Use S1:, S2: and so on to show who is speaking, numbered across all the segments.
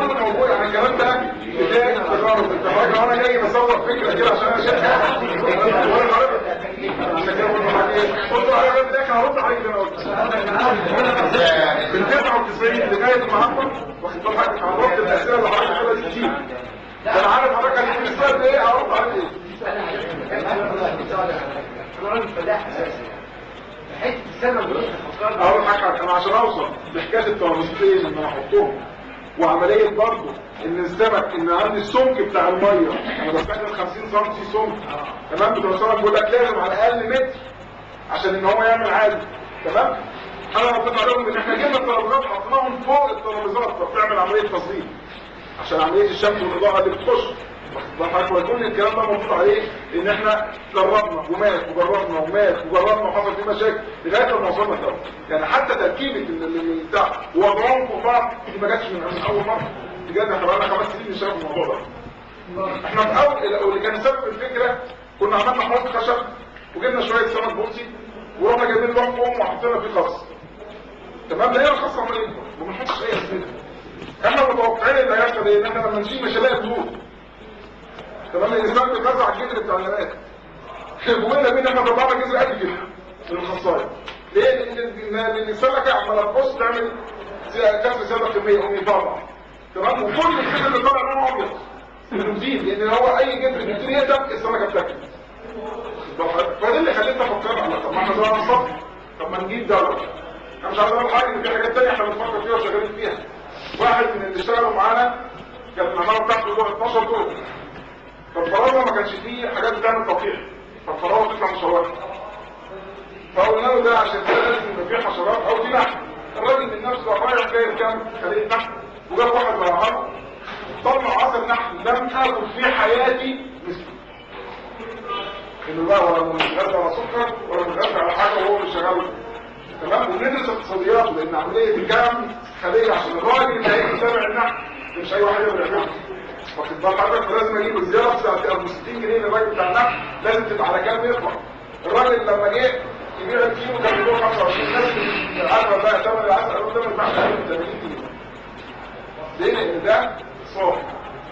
S1: كله موجود يعني الكلام ده بدايه تجارب. انت فاكر انا جاي بصور فكره كده عشان انا شايف عشان كده بقول لك ايه قلت له انا بدايه هرد عليك انا قلت من 99 لغايه النهارده واخد بالك عرضت الاسئله اللي حضرتك كده دي كتير. انا عارف حضرتك هتقول السؤال ده ايه هرد عليه
S2: انا راجل فلاح اساسا حته السنه دي فكرت
S1: اول حاجه انا عشان اوصل لحكايه الترانسبين ان انا احطهم وعمليه برضه ان السمك ان عندي السمك بتاع الميه انا بستخدم 50 سم سمك تمام. بتوع السمك بيقول لك لازم على الاقل متر عشان ان هو يعمل عادي تمام. انا ربنا عليهم ان احنا جبنا الترابيزات حطيناهم فوق الترابيزات فبتعمل عمليه تصديق عشان عمليه الشمس والاضاءه اللي بتخش وكل الكلام ده موجود عليه ان احنا جربنا ومات وجربنا ومات وجربنا وحصل فيه مشاكل لغايه لما وصلنا لده. يعني حتى تركيبه بتاع وضعهم في بعض دي ما جاتش من اول مره بجد. احنا بقالنا 5 سنين بنشتغل في الموضوع ده. احنا في اول اللي كان سبب الفكره كنا عملنا حوض خشب وجبنا شويه سمك بورسي ورحنا جايبين لهم وحطينا فيه خس تمام. لقينا الخس عمال يكبر وما بنحطش اي اسمده. احنا متوقعين اللي هيحصل ايه ان احنا لما نشيل مش هنلاقي بذور تمام. الانسان بيتغذى على الجذر بتاع النبات. وقلنا بينا احنا طلعنا جذر قد كده من الخصايه. ليه؟ لان السمكه عماله تبص تعمل كسر سمك كميه قوم يطلع تمام. وكل الجذر اللي طالع لونه ابيض بنزيد لان هو اي جذر بيبتدي يهدم السمكه بتاكل. فده اللي خلينا نفكر على طب ما احنا زرعنا الصبح طب ما نجيب دوله. انا مش عايز اقول حاجه ان في حاجات ثانيه احنا بنفكر فيها وشغالين فيها. واحد من اللي اشتغلوا معانا كانت العماره بتاعته دور 12 دور. فالفراغه ما كانش فيه حاجات بتعمل تطبيق فالفراغه تطلع مشوهه. فقلنا له ده عشان كده لازم يبقى فيه حشرات او دي نحل. الراجل من نفسه رايح جايب كام خليه نحل وجاب واحد زرعها طلع عسل نحل لم اكل في حياتي مثله. انه بقى ولا متغذى على سكر ولا متغذى على حاجه وهو مش شغال تمام. وندرس اقتصادياته لان عمليه كام خليه عشان الراجل اللي هيجي يتابع النحل مش اي واحد يقدر يعملها. واخد بال حضرتك فلازم اجيب الزياره بتاعت ابو 60 جنيه للراجل بتاع النحل لازم تبقى على كام يطلع. الراجل لما جه يبيع الكيلو كان بيقول 25 الناس عارفه بقى ثمن العسل قالوا ثمن النحل 80 جنيه. ليه؟ لان ده صافي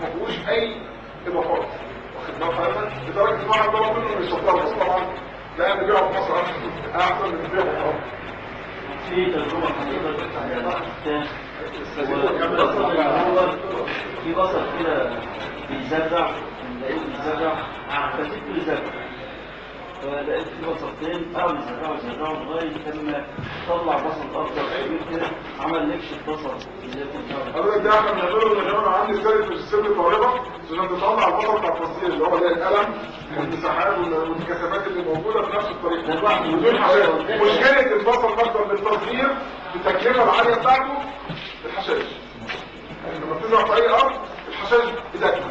S1: ما فيهوش اي اضافات. واخد بال حضرتك لدرجه ان واحد ضرب منه مش شطار بس طبعا لا نبيعه في مصر احسن من نبيعه في مصر.
S3: في تجربه حقيقيه في بصل كده بيزرع لقيت بيزرع فسيبته يزرع فلقيت في بصلتين قعدوا يزرعوا لغايه لما طلع بصل اخضر كبير كده عمل نكش البصل اللي
S1: حضرتك ده احنا بنعمله ان انا عندي سلك في السن الطالبه عشان تطلع البصل بتاع التصدير اللي هو زي القلم والمساحات والكثافات اللي موجوده بنفس الطريقه بدون حشائش. مشكله البصل الاخضر للتصدير بالتكلفه العاليه بتاعته الحشائش. لما بتزرع في اي ارض الحشائش بتاكل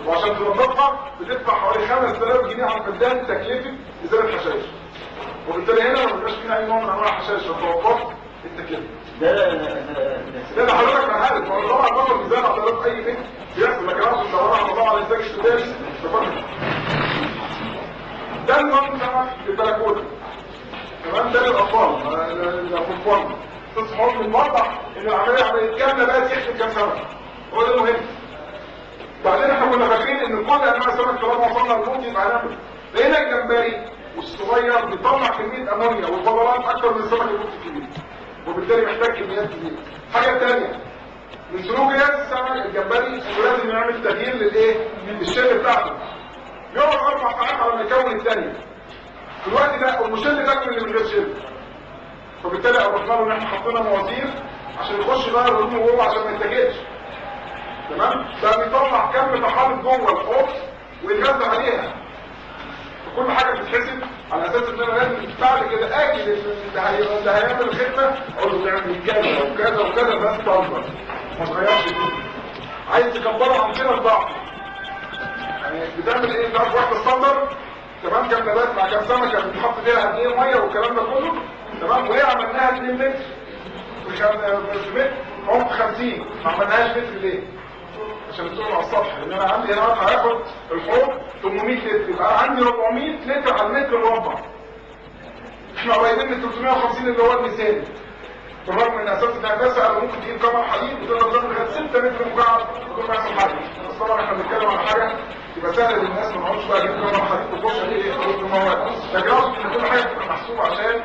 S1: وعشان تنظفها بتدفع حوالي 5000 جنيه على الفدان تكلفه ازاله الحشائش. وبالتالي هنا ما بيبقاش فينا اي نوع من انواع الحشائش فتوفرت التكلفه. ده حضرتك انا عارف هو طبعا البصل بيزرع على اي بيت بيحصل لكن اقصد لو انا هطلع على الانتاج السوداني ده النظام سمك البلكونه تمام. ده للاطفال الاطفال تصحوا من المطبخ ان العمليه عمليه كامله بقى تحسب كام سمك هو ده المهم. بعدين احنا كنا فاكرين ان كل انواع السمك طالما وصلنا للموت يبقى هنعمل لقينا الجمبري والصغير بيطلع كميه امونيا والفضلات اكتر من السمك الموت الكبير وبالتالي محتاج كميات كبيره. حاجه ثانيه من سلوكيات السمك الجمبري لازم يعمل تغيير للايه؟ للشل بتاعته. يقعد 4 ساعات على ما يكون الثانيه. في الوقت ده المشل تاكل اللي من غير شل. فبالتالي عرفنا له ان احنا حطينا مواسير عشان يخش بقى الهدوم وهو عشان ما ينتجش تمام. ده بيطلع كم طحالب جوه الحوض ويتغذى عليها. فكل حاجه بتتحسب على اساس ان انا لازم بعد كده اجي اللي هيعمل الخدمه اقول له تعمل كذا وكذا وكذا بس تنظر ما تغيرش فيه. عايز تكبرها عن كده الضعف يعني بتعمل ايه؟ بتعرف واحده ستاندر تمام كام نبات مع كام سمكه بتحط فيها قد ايه ميه والكلام ده كله تمام. وهي عملناها 2 متر في متر عمق 50 ما عملناهاش متر ليه؟ عشان تقول على السطح لان انا عندي هنا هاخد الحوض 800 لتر يبقى عندي 400 لتر على المتر المربع. احنا قريبين من 350 اللي هو المثالي بالرغم من اساس انها بس ممكن تجيب كمر حديد وتقدر تعمل لغايه 6 متر مكعب ما يحصل حاجه. بس طبعا احنا بنتكلم عن حاجه تبقى سهله للناس، ما نقعدش بقى نجيب كام حديد وخش ايه المواد، لكن اقصد ان كل حاجه تبقى محسوبه عشان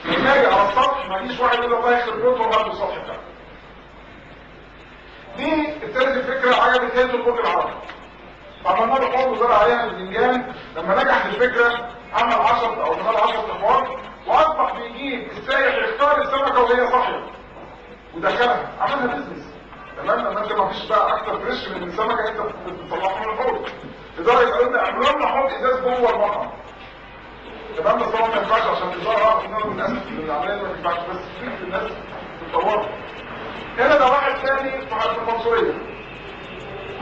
S1: لما اجي على السطح ما يجيش واحد يقول الله يخرب بيوته وهات السطح بتاعه. دي ابتدت الفكره عجبت هيئه البرج العربي. عملنا له حوض وزرع عليها البتنجان، لما نجحت الفكره عمل 10 او 10 احواض، واصبح بيجيب السائح يختار السمكه وهي صاحيه ودخلها، عملها بيزنس. تمام؟ لما انت ما فيش بقى اكتر فريش من السمكه انت بتطلعها من الحوض، لدرجه قالوا لنا اعملوا لنا حوض ازاز جوه المطعم. تمام؟ بس طبعا ما ينفعش عشان الاداره اعرف ان انا من الاسف ان العمليه ما تنفعش، بس في الناس بتطورها. هنا ده واحد ثاني في المنصوريه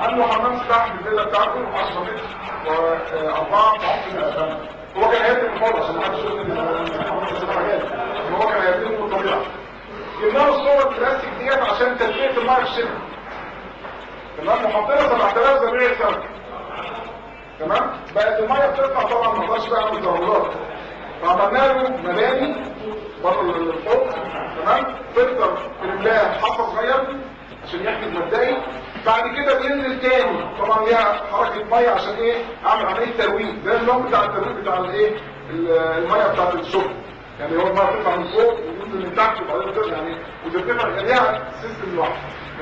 S1: عنده حمام سباحه في الفيلا بتاعته 10 متر و4 في عمق الاسفل. هو كان هيتم الحوض عشان ما حدش يقول ان حمام السباحه جاي، هو كان هيتم الطبيعه. جبنا له الصور البلاستيك ديت عشان تدفئه الميه في الشتاء. تمام؟ وحطينا 7000 زريعه سمك. تمام؟ بقت الميه بتطلع طبعا ما نقدرش بقى نعمل ترملات. فعملنا له مباني بره الحوض. تمام؟ فلتر كريملاه حصى صغير عشان يحمي مبدئي. بعد كده بينزل تاني طبعا ليها حركه ميه عشان ايه؟ اعمل عمليه ترويج زي النظام بتاع الترويج بتاع الايه؟ الميه بتاعت الشرب. يعني هو الميه بتطلع من فوق وتنزل من تحت وبعدين تطلع يعني وترتفع ليها سيستم لوحده.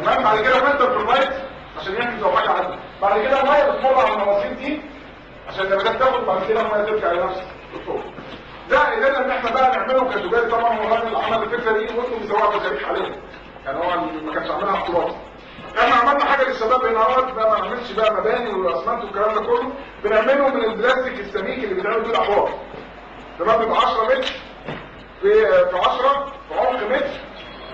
S1: تمام؟ بعد كده فلتر في الميه عشان يحمي لو حاجه عدت. بعد كده الميه بتمر على المواسير دي عشان لما تاخد بعد كده الميه ترجع لنفس الطول. ده قدرنا ان احنا بقى نعمله كتجاري. طبعا هو الراجل اللي عمل الفكره دي وانتم بيسووها مشاريع عليها. يعني هو ما كانش عاملها احتراف. احنا عملنا حاجه للشباب هنا اهوت بقى، ما نعملش بقى مباني والاسمنت والكلام ده كله، بنعمله من البلاستيك السميك اللي بيتعمل بيه الاحواض. تمام؟ بيبقى 10 متر في 10 في عمق متر،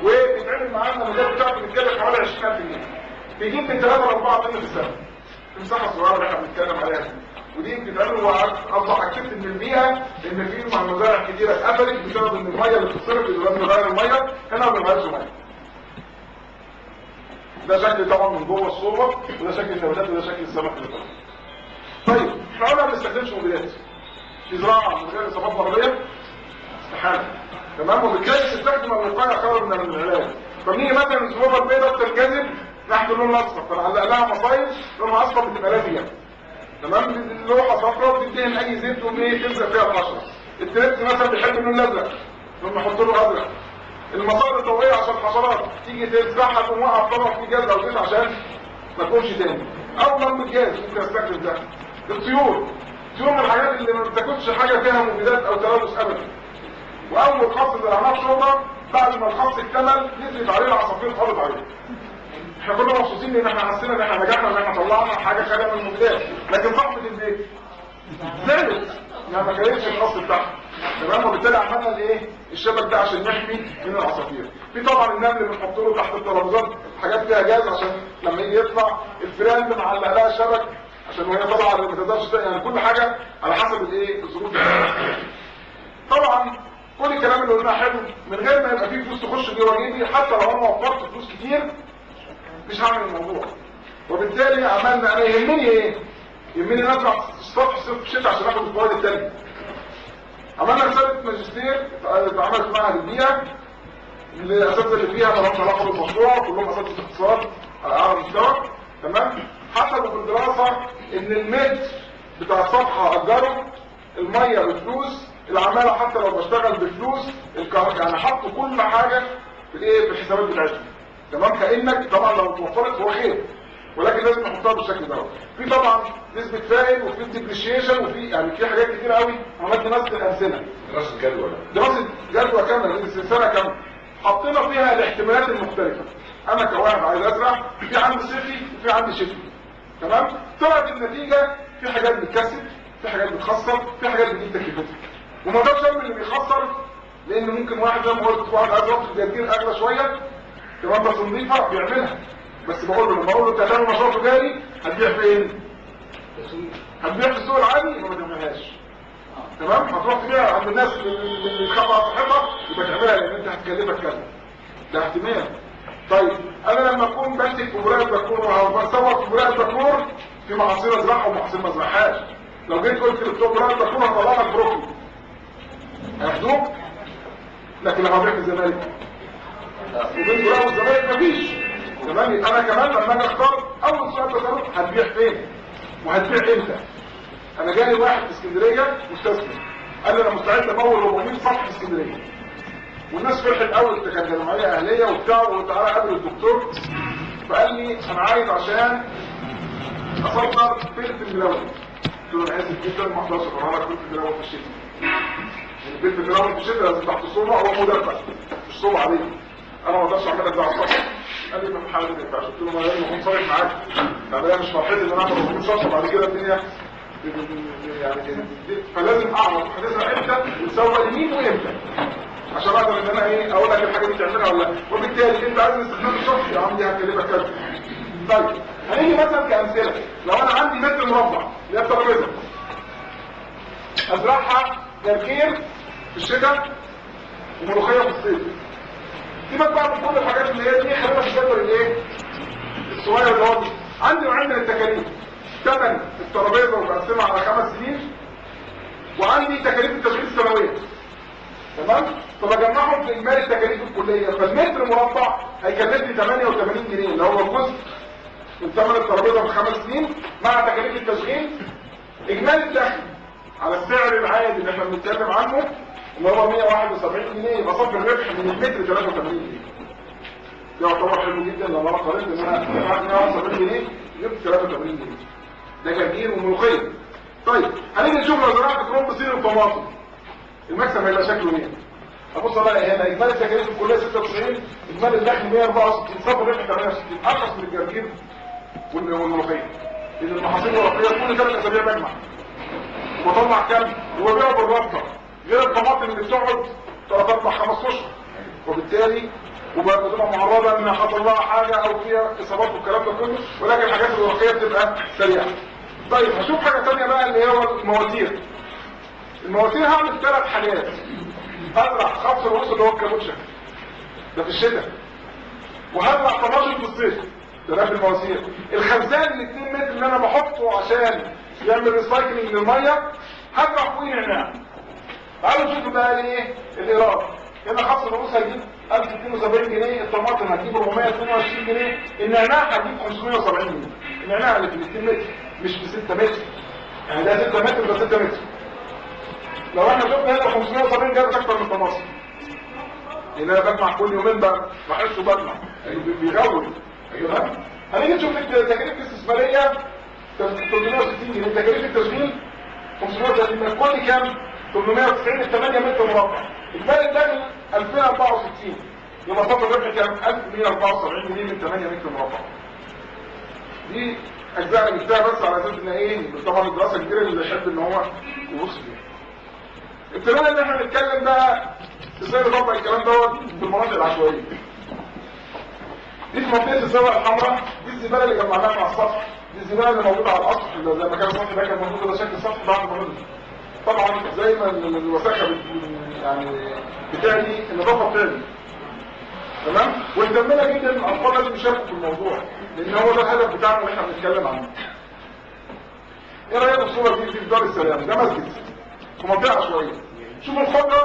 S1: وبيتعمل معانا الميزان بتاعته بيتكلف حوالي 20000 جنيه. بيجيب من 3 ل 4 طن في السنه. المساحه الصغيره اللي احنا بنتكلم عليها ودي بتتعمل. واصبح اكتشفت من البيئه ان في مزارع كتيره اتقفلت بسبب ان الميه اللي بتتصرف اللي لازم نغير الميه هنا ما بنغيرش ميه. ده شكل طبعا من جوه الصوبه، وده شكل النباتات، وده شكل السمك اللي طالع. طيب احنا قلنا ما بنستخدمش مبيدات في زراعه من غير اصابات مرضيه استحاله. تمام؟ وبالتالي تستخدم الوقايه خير من العلاج. فبنيجي مثلا الزبوبه البيضاء بتنجذب ناحيه اللون الاصفر، فنعلق لها مصايد لونها اصفر بتبقى لازيه. تمام؟ اللوحه صفراء وبتدهن اي زيت وايه تلزق فيها القشره. التريبس مثلا بيحب اللون الازرق نقوم نحط له ازرق. المصادر الضوئيه عشان الحشرات تيجي تذبحها تقوم واقع طبعا في جاز او زيت عشان ما تقومش تاني، او لمبه جاز ممكن استخدم ده. الطيور من الحاجات اللي ما بتاكلش حاجه فيها مبيدات او تلوث ابدا. واول خاص زرعناه في شوربه بعد ما الخاص اكتمل نزلت عليه العصافير خالص عليه. احنا كنا مبسوطين ان احنا حسينا ان احنا نجحنا ان احنا طلعنا حاجه خاليه من المبيدات، لكن صاحبه البيت زعلت يعني ما كانتش الخاص بتاعها. تمام؟ وبالتالي عملنا الايه؟ الشبك ده عشان يحمي من العصافير. في طبعا النمل بنحط له تحت الترابيزات حاجات فيها جاز عشان لما يجي يطلع. الفيران بنعلق لها شبك عشان وهي طبعا ما تقدرش يعني كل حاجه على حسب الايه؟ الظروف. طبعا كل الكلام اللي قلناه حلو من غير ما يبقى فيه فلوس تخش جوه جيبي. حتى لو انا وفرت فلوس كتير مش هعمل الموضوع. وبالتالي عملنا انا يهمني ايه؟ يهمني نطلع السطح صيف شتاء عشان اخد الفوائد التانية. عملنا رساله ماجستير اتعملت معاها للبيئه الاساتذه اللي فيها ما لهمش علاقه بالمشروع، كلهم اساتذه اقتصاد على اعلى مستوى. تمام؟ حسبوا في الدراسه ان المتر بتاع الصفحه اجره، الميه بفلوس، العماله حتى لو بشتغل بفلوس، يعني حطوا كل حاجه في الايه؟ في الحسابات بتاعتهم. تمام؟ كانك طبعا لو اتوفرت هو خير، ولكن لازم نحطها بالشكل ده. في طبعا نسبه فائد وفي ديبريشيشن وفي يعني في حاجات كتير قوي. عملت دراسه الامثله،
S4: دراسه جدوى
S1: كامله سنه كامله حطينا فيها الاحتمالات المختلفه. انا كواحد عايز ازرع، في عندي صيفي وفي عندي شتوي. تمام؟ طلعت النتيجه في حاجات بتكسب، في حاجات بتخسر، في حاجات بتجيب تكلفتها. وما ده شر اللي بيخسر، لان ممكن واحد زي ما قلت واحد عايز ياخد جرجير اغلى شويه تمام بس نظيفه بيعملها. بس بقول له لما اقول له انت هتعمل مشروع تجاري هتبيع فين؟ هتبيع في السوق العادي وما تعملهاش. تمام؟ هتروح تبيع عند الناس اللي بتخاف على صحتها يبقى تعملها لان انت هتكلفك كذا. ده احتمال. طيب انا لما اكون بمسك في ولايه الدكتور وبصور في ولايه الدكتور في محاصيل ازرعها ومحاصيل ما ازرعهاش، لو جيت قلت لبتوع ولايه الدكتور هطلع لك بروكلي هياخدوك، لكن لما ابيع في الزمالك وبين ولايه والزمالك مفيش. تمام؟ انا كمان لما اجي اختار اول سؤال بساله هتبيع فين وهتبيع امتى؟ انا جالي واحد في اسكندريه مستثمر قال لي انا مستعد امول 400 صف في اسكندريه، والناس فرحت قوي، كانت جمعيه اهليه وبتاع، وتعالى قابل الدكتور. فقال لي انا عايز عشان اصدر فلفل ملون. قلت له انا اسف جدا ما اقدرش اقرر لك فلفل ملون في الشتاء. الفلفل الملون في الشتاء لازم تحت صوبه هو مدفع مش صوبه عاديه، انا ما اقدرش اعمل لك ده على السطح. قال لي ما في حاجه ما ينفعش. قلت له ما لازم اكون صريح معاك، يعني انا مش فرحتي ان انا اعمل 400 سطح وبعد كده الدنيا يعني فلازم اعرف هنزرع امتى ونسوق لمين وامتى عشان اقدر ان انا ايه اقول لك الحاجه دي تعملها ولا لا. وبالتالي انت عايز استخدام الشخصي يا عم دي هكلمك كذا. طيب هنيجي مثلا كامثله، لو انا عندي متر مربع اللي هي الترابيزه ازرعها جرجير في الشتاء وملوخيه في الصيف. سيبك بقى من كل الحاجات اللي هي دي، خلينا في الجدول الايه الصغير اللي هو عندي نوعين من التكاليف. ثمن الترابيزه وبقسمها على 5 سنين، وعندي تكاليف التشغيل السنويه. تمام؟ فبجمعهم في اجمالي التكاليف الكليه، فالمتر مربع هيكلفني 88 جنيه اللي هو جزء من ثمن الترابيزه في 5 سنين مع تكاليف التشغيل. اجمالي الدخل على السعر العادي اللي احنا بنتكلم عنه اللي هو 171 جنيه، يبقى صافي الربح من المتر 83 جنيه. ده يعتبر حلو جدا لما انا قارنت ان انا دفعت 171 جنيه جبت 83 جنيه. ده جرجير وملوخيه. طيب هنيجي نشوف لو زرعت كروم بصير الطماطم المكسب هيبقى شكله ايه؟ ابص بقى هنا اجمالي التكاليف الكليه 96، اجمالي الدخل 164، صافي الربح 68، ارخص من الجرجير والملوخيه. لان المحاصيل الورقيه كل 3 اسابيع بجمع وبطلع كام وببيعه بالرابطه، غير الطماطم اللي بتقعد 3 4 5 اشهر، وبالتالي وبتبقى معرضه ان حصل لها حاجه او فيها اصابات والكلام ده كله، ولكن الحاجات الورقيه بتبقى سريعه. طيب هشوف حاجه ثانيه بقى اللي هو المواسير. المواسير هعمل 3 حاجات. هزرع خبز الرؤوس اللي هو الكابوتشا ده في الشتاء، وهزرع طماطم في الصيف ده في المواسير. الخزان ال 2 متر اللي انا بحطه عشان يعمل ريسايكلينج للميه هزرع فوقيه نعناع. تعالوا نشوف بقى ايه الايراد. هنا خبز الرؤوس هيجيب 1072 جنيه، الطماطم هتجيب 422 جنيه، النعناع هتجيب 570 جنيه. النعناع اللي في ال 2 متر مش في 6 متر، يعني ده 6 متر ده 6 متر. لو احنا شفنا هنا 570 جنيه اكتر من الطماطم، لان انا بجمع كل يومين بقى بحسه بجمع بيغول. تمام؟ هنيجي نشوف التكاليف الاستثماريه 360 جنيه، تكاليف التشغيل 530 من كل كام 890 ل 8 متر مربع. اجمالي الدخل 2064، يبقى صافي الربح كام 1174 جنيه من 8 متر مربع. دي اجزاء انا جبتها بس على اساس ان ايه طبعا الدراسه كتير اللي يحب ان هو يبص فيها. ابتدينا ان احنا نتكلم بقى ازاي نطبق الكلام دوت في المناطق العشوائيه. دي في منطقه الزاويه الحمراء، دي الزباله اللي جمعناها مع السطح، دي الزباله اللي موجوده على الاسطح زي ما كان السطح ده كان موجود، ده شكل السطح بعد ما نضف. طبعا زي ما الوساخه يعني بتعني النظافه بتعني. تمام؟ واهتمنا جدا ان الاطفال لازم يشاركوا في الموضوع، لان هو ده الهدف بتاعنا اللي احنا بنتكلم عنه. ايه رايك في الصوره دي في دار السلام؟ ده مسجد في منطقه عشوائيه. شوفوا الخضره